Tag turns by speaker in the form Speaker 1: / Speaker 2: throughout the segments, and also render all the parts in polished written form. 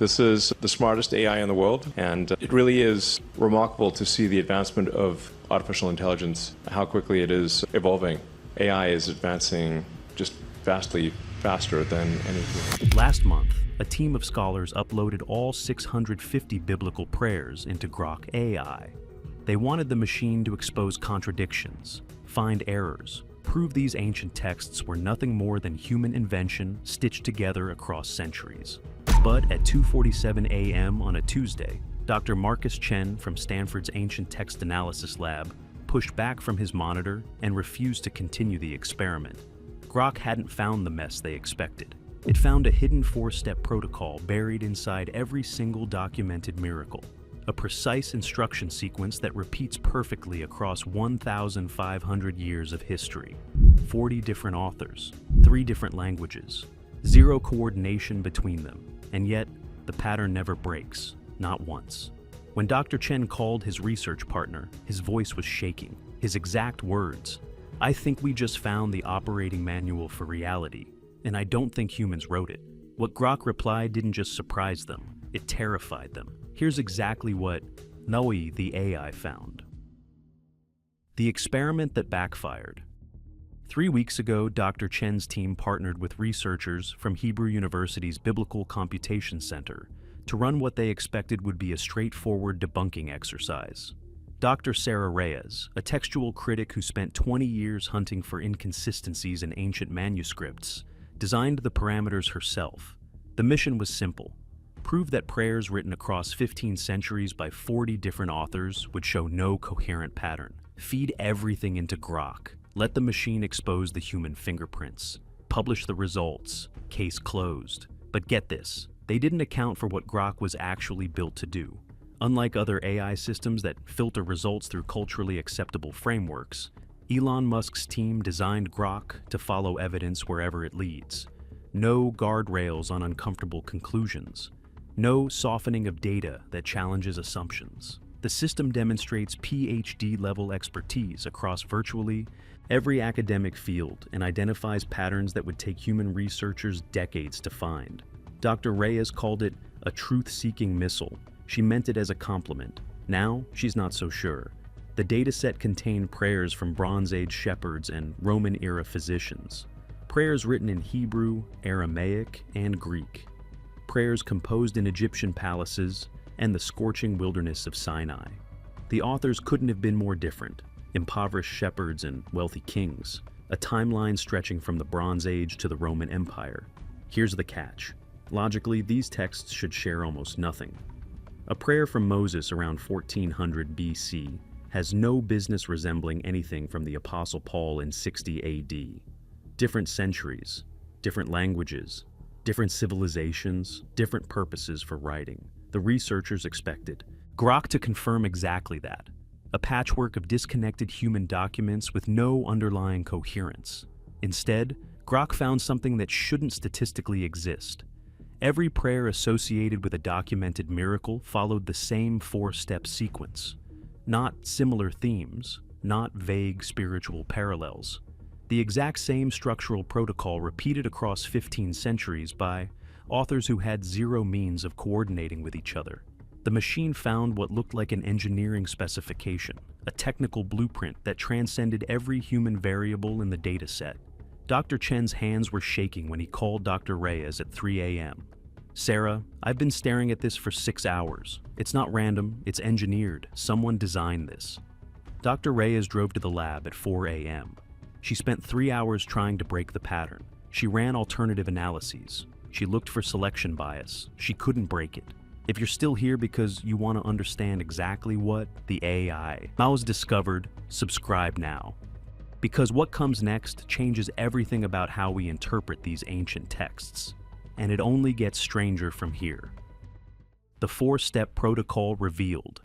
Speaker 1: This is the smartest AI in the world, and it really is remarkable to see the advancement of artificial intelligence, how quickly it is evolving. AI is advancing just vastly faster than anything.
Speaker 2: Last month, a team of scholars uploaded all 650 biblical prayers into Grok AI. They wanted the machine to expose contradictions, find errors, prove these ancient texts were nothing more than human invention stitched together across centuries. But at 2:47 a.m. on a Tuesday, Dr. Marcus Chen from Stanford's Ancient Text Analysis Lab pushed back from his monitor and refused to continue the experiment. Grok hadn't found the mess they expected. It found a hidden four-step protocol buried inside every single documented miracle, a precise instruction sequence that repeats perfectly across 1,500 years of history, 40 different authors, 3 different languages, 0 coordination between them, and yet the pattern never breaks, not once. When Dr. Chen called his research partner, his voice was shaking. His exact words, "I think we just found the operating manual for reality, and I don't think humans wrote it." What Grok replied didn't just surprise them, it terrified them. Here's exactly what Noi, the AI, found. The experiment that backfired. 3 weeks ago, Dr. Chen's team partnered with researchers from Hebrew University's Biblical Computation Center to run what they expected would be a straightforward debunking exercise. Dr. Sarah Reyes, a textual critic who spent 20 years hunting for inconsistencies in ancient manuscripts, designed the parameters herself. The mission was simple: prove that prayers written across 15 centuries by 40 different authors would show no coherent pattern. Feed everything into Grok. Let the machine expose the human fingerprints. Publish the results. Case closed. But get this, they didn't account for what Grok was actually built to do. Unlike other AI systems that filter results through culturally acceptable frameworks, Elon Musk's team designed Grok to follow evidence wherever it leads. No guardrails on uncomfortable conclusions. No softening of data that challenges assumptions. The system demonstrates PhD-level expertise across virtually every academic field and identifies patterns that would take human researchers decades to find. Dr. Reyes called it a truth-seeking missile. She meant it as a compliment. Now, she's not so sure. The dataset contained prayers from Bronze Age shepherds and Roman-era physicians. Prayers written in Hebrew, Aramaic, and Greek. Prayers composed in Egyptian palaces and the scorching wilderness of Sinai. The authors couldn't have been more different: impoverished shepherds and wealthy kings, a timeline stretching from the Bronze Age to the Roman Empire. Here's the catch. Logically, these texts should share almost nothing. A prayer from Moses around 1400 BC has no business resembling anything from the Apostle Paul in 60 AD. Different centuries, different languages, different civilizations, different purposes for writing. The researchers expected Grok to confirm exactly that: a patchwork of disconnected human documents with no underlying coherence. Instead, Grok found something that shouldn't statistically exist. Every prayer associated with a documented miracle followed the same 4-step sequence. Not similar themes, not vague spiritual parallels. The exact same structural protocol repeated across 15 centuries by authors who had 0 means of coordinating with each other. The machine found what looked like an engineering specification, a technical blueprint that transcended every human variable in the dataset. Dr. Chen's hands were shaking when he called Dr. Reyes at 3 a.m. "Sarah, I've been staring at this for 6 hours. It's not random, it's engineered. Someone designed this." Dr. Reyes drove to the lab at 4 a.m. She spent 3 hours trying to break the pattern. She ran alternative analyses. She looked for selection bias. She couldn't break it. If you're still here because you want to understand exactly what the AI was discovered, subscribe now. Because what comes next changes everything about how we interpret these ancient texts. And it only gets stranger from here. The 4-step protocol revealed.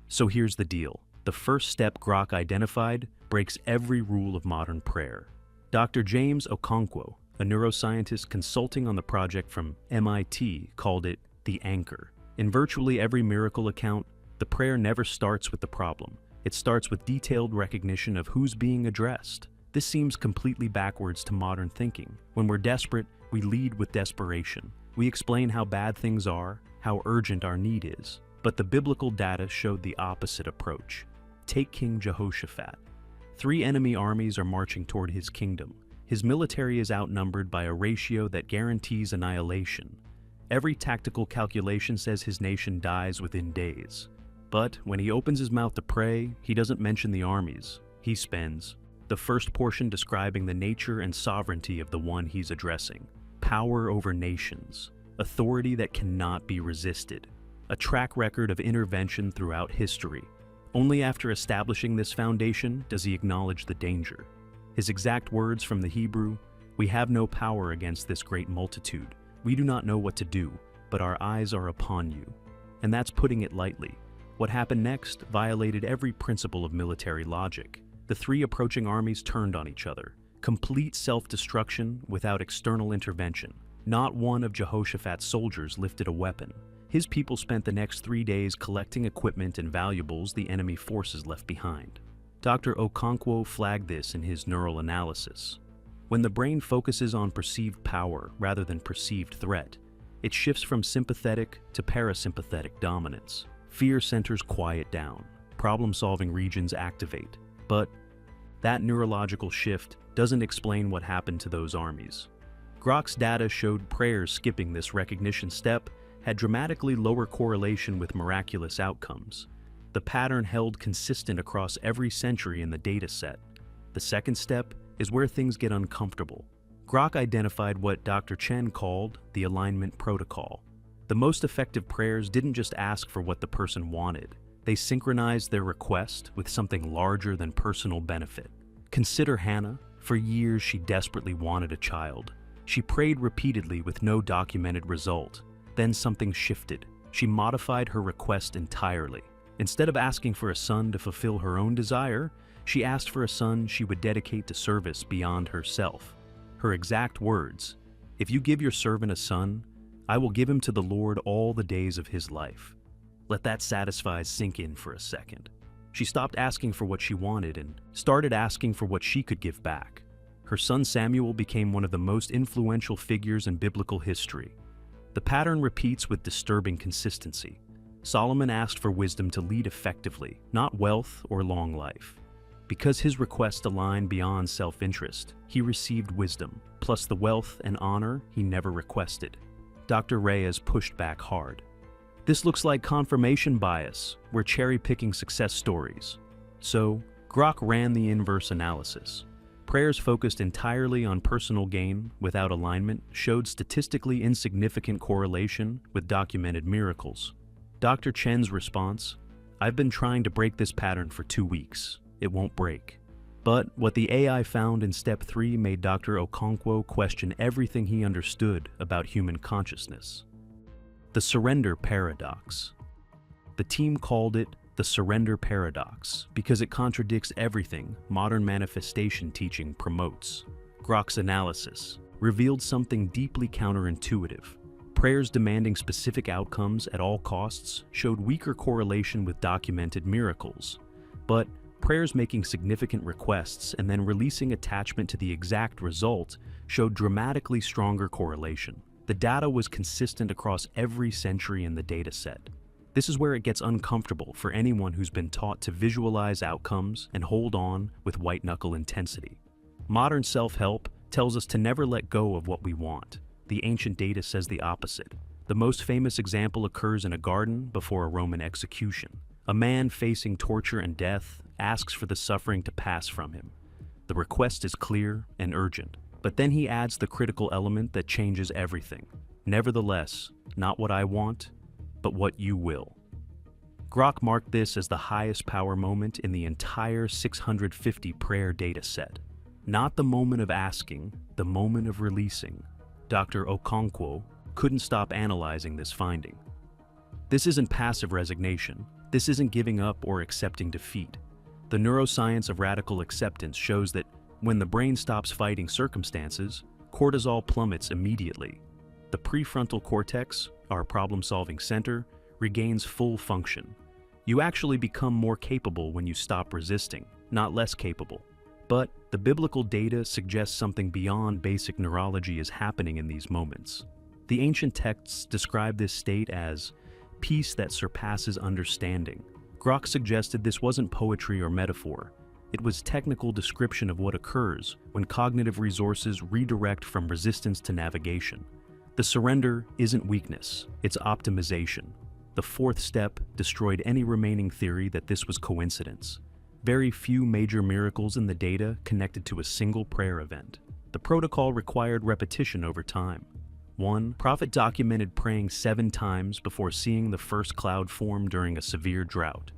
Speaker 2: So here's the deal. The first step Grok identified breaks every rule of modern prayer. Dr. James Okonkwo, a neuroscientist consulting on the project from MIT, called it the anchor. In virtually every miracle account, the prayer never starts with the problem. It starts with detailed recognition of who's being addressed. This seems completely backwards to modern thinking. When we're desperate, we lead with desperation. We explain how bad things are, how urgent our need is. But the biblical data showed the opposite approach. Take King Jehoshaphat. 3 enemy armies are marching toward his kingdom. His military is outnumbered by a ratio that guarantees annihilation. Every tactical calculation says his nation dies within days. But when he opens his mouth to pray, he doesn't mention the armies. He spends the first portion describing the nature and sovereignty of the one he's addressing. Power over nations. Authority that cannot be resisted. A track record of intervention throughout history. Only after establishing this foundation does he acknowledge the danger. His exact words from the Hebrew, "We have no power against this great multitude. We do not know what to do, but our eyes are upon you." And that's putting it lightly. What happened next violated every principle of military logic. The 3 approaching armies turned on each other. Complete self-destruction without external intervention. Not one of Jehoshaphat's soldiers lifted a weapon. His people spent the next 3 days collecting equipment and valuables the enemy forces left behind. Dr. Okonkwo flagged this in his neural analysis. When the brain focuses on perceived power rather than perceived threat, it shifts from sympathetic to parasympathetic dominance. Fear centers quiet down. Problem-solving regions activate. But that neurological shift doesn't explain what happened to those armies. Grok's data showed prayers skipping this recognition step had dramatically lower correlation with miraculous outcomes. The pattern held consistent across every century in the data set. The second step is where things get uncomfortable. Grok identified what Dr. Chen called the alignment protocol. The most effective prayers didn't just ask for what the person wanted. They synchronized their request with something larger than personal benefit. Consider Hannah. For years, she desperately wanted a child. She prayed repeatedly with no documented result. Then something shifted. She modified her request entirely. Instead of asking for a son to fulfill her own desire, she asked for a son she would dedicate to service beyond herself. Her exact words, "If you give your servant a son, I will give him to the Lord all the days of his life." Let that satisfies sink in for a second. She stopped asking for what she wanted and started asking for what she could give back. Her son Samuel became one of the most influential figures in biblical history. The pattern repeats with disturbing consistency. Solomon asked for wisdom to lead effectively, not wealth or long life. Because his request aligned beyond self-interest, he received wisdom, plus the wealth and honor he never requested. Dr. Reyes pushed back hard. This looks like confirmation bias. We're cherry-picking success stories. So, Grok ran the inverse analysis. Prayers focused entirely on personal gain without alignment showed statistically insignificant correlation with documented miracles. Dr. Chen's response, "I've been trying to break this pattern for 2 weeks. It won't break." But what the AI found in Step 3 made Dr. Okonkwo question everything he understood about human consciousness. The surrender paradox. The team called it the surrender paradox because it contradicts everything modern manifestation teaching promotes. Grok's analysis revealed something deeply counterintuitive. Prayers demanding specific outcomes at all costs showed weaker correlation with documented miracles. But prayers making significant requests and then releasing attachment to the exact result showed dramatically stronger correlation. The data was consistent across every century in the dataset. This is where it gets uncomfortable for anyone who's been taught to visualize outcomes and hold on with white-knuckle intensity. Modern self-help tells us to never let go of what we want. The ancient data says the opposite. The most famous example occurs in a garden before a Roman execution. A man facing torture and death asks for the suffering to pass from him. The request is clear and urgent, but then he adds the critical element that changes everything. Nevertheless, not what I want, but what you will. Grok marked this as the highest power moment in the entire 650 prayer data set. Not the moment of asking, the moment of releasing. Dr. Okonkwo couldn't stop analyzing this finding. This isn't passive resignation. This isn't giving up or accepting defeat. The neuroscience of radical acceptance shows that when the brain stops fighting circumstances, cortisol plummets immediately. The prefrontal cortex, our problem-solving center, regains full function. You actually become more capable when you stop resisting, not less capable. But the biblical data suggests something beyond basic neurology is happening in these moments. The ancient texts describe this state as peace that surpasses understanding. Grok suggested this wasn't poetry or metaphor. It was technical description of what occurs when cognitive resources redirect from resistance to navigation. The surrender isn't weakness, it's optimization. The fourth step destroyed any remaining theory that this was coincidence. Very few major miracles in the data connected to a single prayer event. The protocol required repetition over time. One prophet documented praying 7 times before seeing the first cloud form during a severe drought.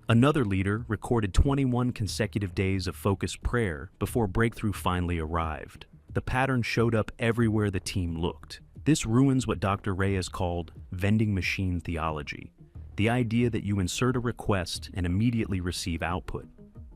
Speaker 2: Another leader recorded 21 consecutive days of focused prayer before breakthrough finally arrived. The pattern showed up everywhere the team looked. This ruins what Dr. Reyes called vending machine theology, the idea that you insert a request and immediately receive output.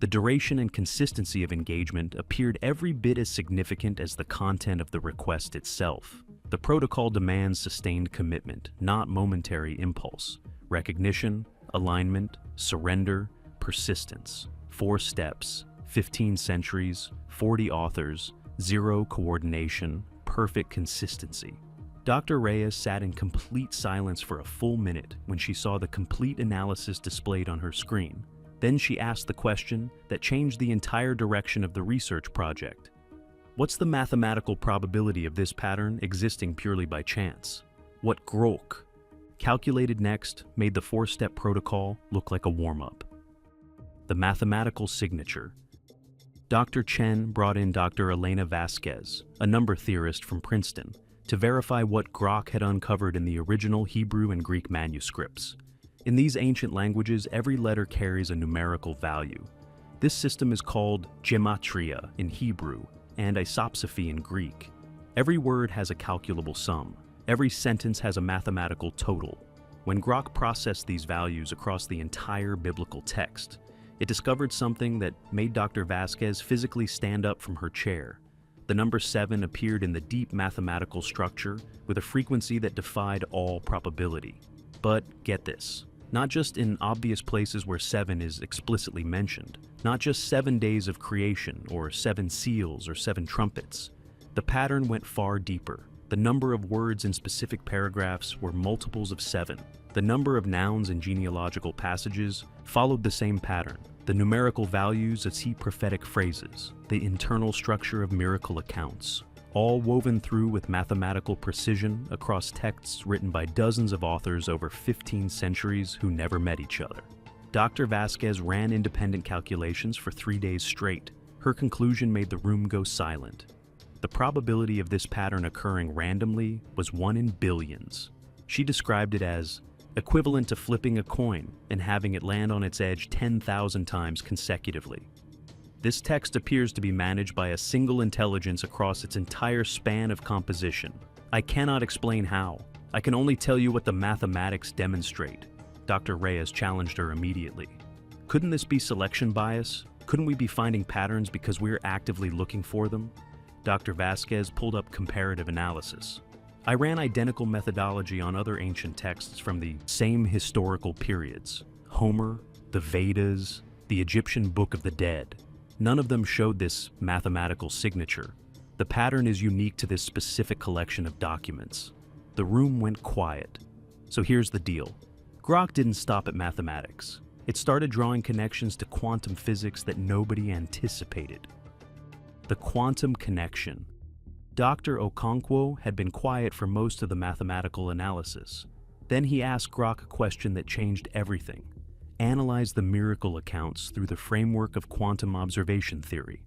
Speaker 2: The duration and consistency of engagement appeared every bit as significant as the content of the request itself. The protocol demands sustained commitment, not momentary impulse. Recognition, alignment, surrender, persistence. 4 steps, 15 centuries, 40 authors, 0 coordination, perfect consistency. Dr. Reyes sat in complete silence for a full minute when she saw the complete analysis displayed on her screen. Then she asked the question that changed the entire direction of the research project. What's the mathematical probability of this pattern existing purely by chance? What Grok calculated next made the 4-step protocol look like a warm-up. The mathematical signature. Dr. Chen brought in Dr. Elena Vasquez, a number theorist from Princeton, to verify what Grok had uncovered in the original Hebrew and Greek manuscripts. In these ancient languages, every letter carries a numerical value. This system is called gematria in Hebrew and isopsophy in Greek. Every word has a calculable sum. Every sentence has a mathematical total. When Grok processed these values across the entire biblical text, it discovered something that made Dr. Vasquez physically stand up from her chair. The number 7 appeared in the deep mathematical structure with a frequency that defied all probability. But get this, not just in obvious places where 7 is explicitly mentioned, not just 7 days of creation or 7 seals or 7 trumpets. The pattern went far deeper. The number of words in specific paragraphs were multiples of 7. The number of nouns in genealogical passages followed the same pattern. The numerical values of key prophetic phrases, the internal structure of miracle accounts, all woven through with mathematical precision across texts written by dozens of authors over 15 centuries who never met each other. Dr. Vasquez ran independent calculations for 3 days straight. Her conclusion made the room go silent. The probability of this pattern occurring randomly was 1 in billions. She described it as equivalent to flipping a coin and having it land on its edge 10,000 times consecutively. This text appears to be managed by a single intelligence across its entire span of composition. I cannot explain how. I can only tell you what the mathematics demonstrate. Dr. Reyes challenged her immediately. Couldn't this be selection bias? Couldn't we be finding patterns because we're actively looking for them? Dr. Vasquez pulled up comparative analysis. I ran identical methodology on other ancient texts from the same historical periods. Homer, the Vedas, the Egyptian Book of the Dead. None of them showed this mathematical signature. The pattern is unique to this specific collection of documents. The room went quiet. So here's the deal. Grok didn't stop at mathematics. It started drawing connections to quantum physics that nobody anticipated. The quantum connection. Dr. Okonkwo had been quiet for most of the mathematical analysis. Then he asked Grok a question that changed everything. Analyze the miracle accounts through the framework of quantum observation theory.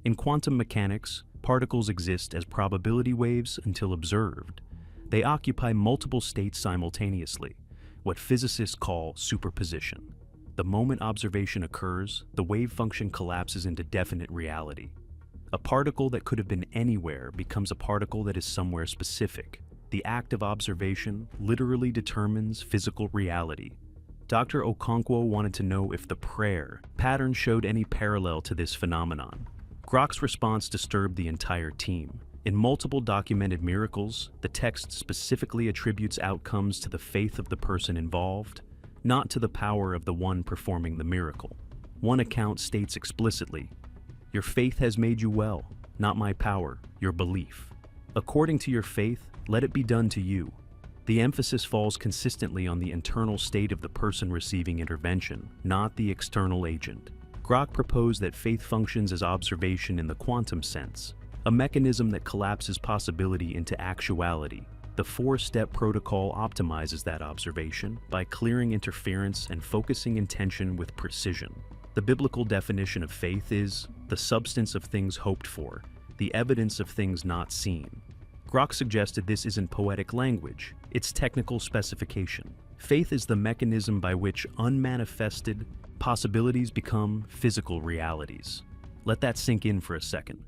Speaker 2: In quantum mechanics, particles exist as probability waves until observed. They occupy multiple states simultaneously, what physicists call superposition. The moment observation occurs, the wave function collapses into definite reality. A particle that could have been anywhere becomes a particle that is somewhere specific. The act of observation literally determines physical reality. Dr. Okonkwo wanted to know if the prayer pattern showed any parallel to this phenomenon. Grok's response disturbed the entire team. In multiple documented miracles, the text specifically attributes outcomes to the faith of the person involved, not to the power of the one performing the miracle. One account states explicitly, "Your faith has made you well, not my power, your belief." According to your faith, Let it be done to you. The emphasis falls consistently on the internal state of the person receiving intervention, not the external agent. Grok proposed that faith functions as observation in the quantum sense, a mechanism that collapses possibility into actuality. The four-step protocol optimizes that observation by clearing interference and focusing intention with precision. The biblical definition of faith is the substance of things hoped for, the evidence of things not seen. Grok suggested this isn't poetic language, it's technical specification. Faith is the mechanism by which unmanifested possibilities become physical realities. Let that sink in for a second.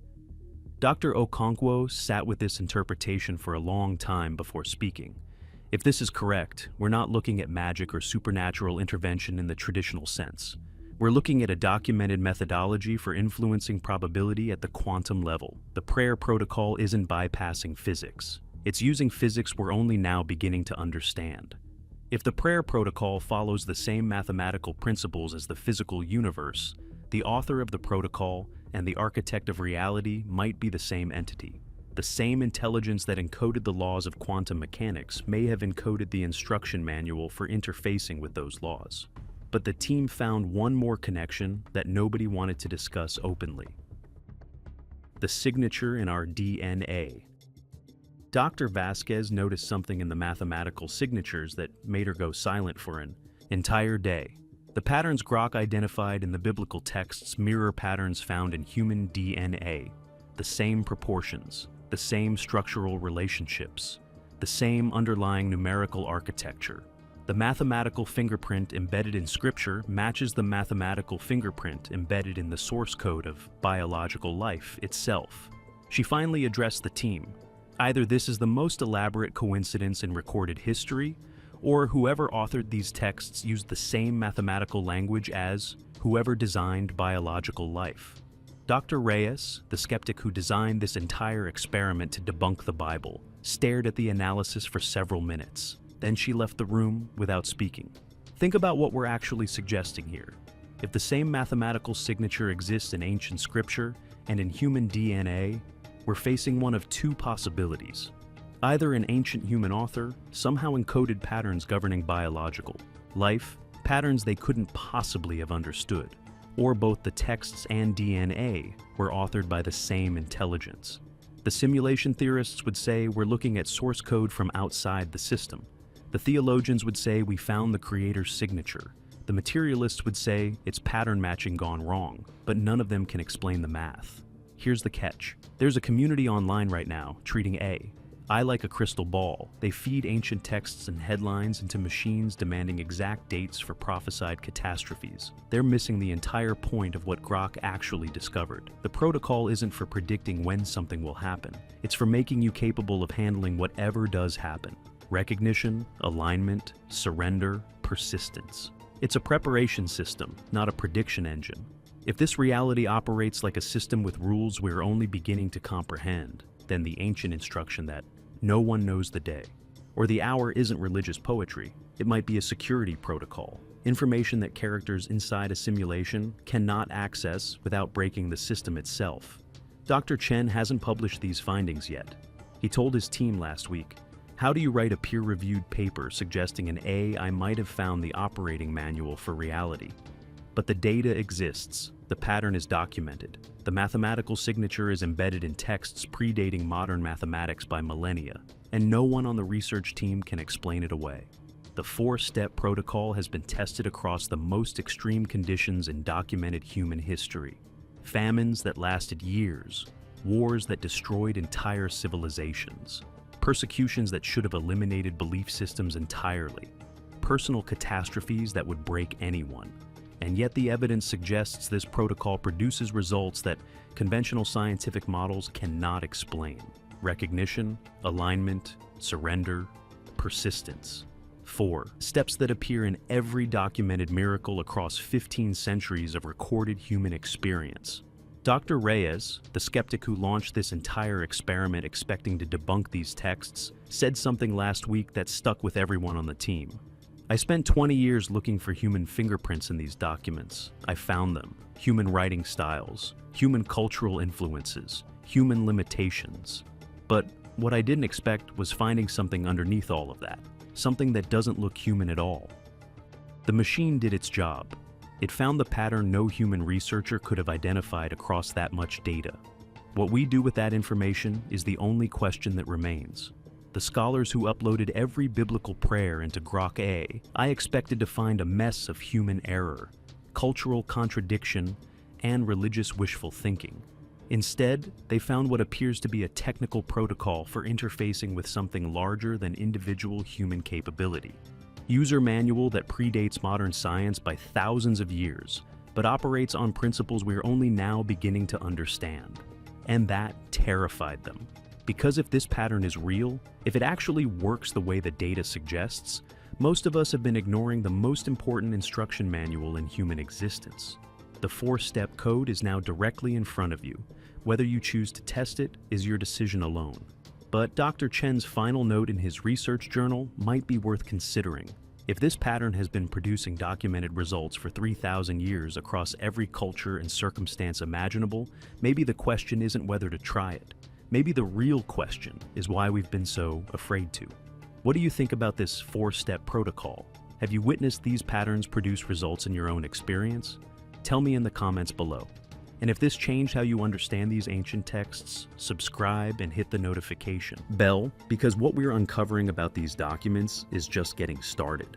Speaker 2: Dr. Okonkwo sat with this interpretation for a long time before speaking. If this is correct, we're not looking at magic or supernatural intervention in the traditional sense. We're looking at a documented methodology for influencing probability at the quantum level. The prayer protocol isn't bypassing physics. It's using physics we're only now beginning to understand. If the prayer protocol follows the same mathematical principles as the physical universe, the author of the protocol and the architect of reality might be the same entity. The same intelligence that encoded the laws of quantum mechanics may have encoded the instruction manual for interfacing with those laws. But the team found one more connection that nobody wanted to discuss openly. The signature in our DNA. Dr. Vasquez noticed something in the mathematical signatures that made her go silent for an entire day. The patterns Grok identified in the biblical texts mirror patterns found in human DNA. The same proportions, the same structural relationships, the same underlying numerical architecture. The mathematical fingerprint embedded in Scripture matches the mathematical fingerprint embedded in the source code of biological life itself. She finally addressed the team. Either this is the most elaborate coincidence in recorded history, or whoever authored these texts used the same mathematical language as whoever designed biological life. Dr. Reyes, the skeptic who designed this entire experiment to debunk the Bible, stared at the analysis for several minutes. Then she left the room without speaking. Think about what we're actually suggesting here. If the same mathematical signature exists in ancient scripture and in human DNA, we're facing one of two possibilities. Either an ancient human author somehow encoded patterns governing biological life, patterns they couldn't possibly have understood, or both the texts and DNA were authored by the same intelligence. The simulation theorists would say we're looking at source code from outside the system. The theologians would say we found the creator's signature. The materialists would say it's pattern matching gone wrong, but none of them can explain the math. Here's the catch. There's a community online right now treating AI like a crystal ball. They feed ancient texts and headlines into machines demanding exact dates for prophesied catastrophes. They're missing the entire point of what Grok actually discovered. The protocol isn't for predicting when something will happen. It's for making you capable of handling whatever does happen. Recognition, alignment, surrender, persistence. It's a preparation system, not a prediction engine. If this reality operates like a system with rules we're only beginning to comprehend, then the ancient instruction that no one knows the day or the hour isn't religious poetry. It might be a security protocol, information that characters inside a simulation cannot access without breaking the system itself. Dr. Chen hasn't published these findings yet. He told his team last week, "How do you write a peer-reviewed paper suggesting an AI might have found the operating manual for reality?" But the data exists. The pattern is documented. The mathematical signature is embedded in texts predating modern mathematics by millennia, and no one on the research team can explain it away. The four-step protocol has been tested across the most extreme conditions in documented human history. Famines that lasted years, wars that destroyed entire civilizations, persecutions that should have eliminated belief systems entirely, personal catastrophes that would break anyone. And yet the evidence suggests this protocol produces results that conventional scientific models cannot explain. Recognition, alignment, surrender, persistence. 4. Steps that appear in every documented miracle across 15 centuries of recorded human experience. Dr. Reyes, the skeptic who launched this entire experiment expecting to debunk these texts, said something last week that stuck with everyone on the team. "I spent 20 years looking for human fingerprints in these documents. I found them. Human writing styles, human cultural influences, human limitations. But what I didn't expect was finding something underneath all of that, something that doesn't look human at all. The machine did its job. It found the pattern no human researcher could have identified across that much data. What we do with that information is the only question that remains. The scholars who uploaded every biblical prayer into Grok AI, I expected to find a mess of human error, cultural contradiction, and religious wishful thinking. Instead, they found what appears to be a technical protocol for interfacing with something larger than individual human capability. User manual that predates modern science by thousands of years, but operates on principles we're only now beginning to understand. And that terrified them. Because if this pattern is real, if it actually works the way the data suggests, most of us have been ignoring the most important instruction manual in human existence. The 4-step code is now directly in front of you. Whether you choose to test it is your decision alone. But Dr. Chen's final note in his research journal might be worth considering. If this pattern has been producing documented results for 3,000 years across every culture and circumstance imaginable, maybe the question isn't whether to try it. Maybe the real question is why we've been so afraid to. What do you think about this 4-step protocol? Have you witnessed these patterns produce results in your own experience? Tell me in the comments below. And if this changed how you understand these ancient texts, subscribe and hit the notification bell, because what we're uncovering about these documents is just getting started.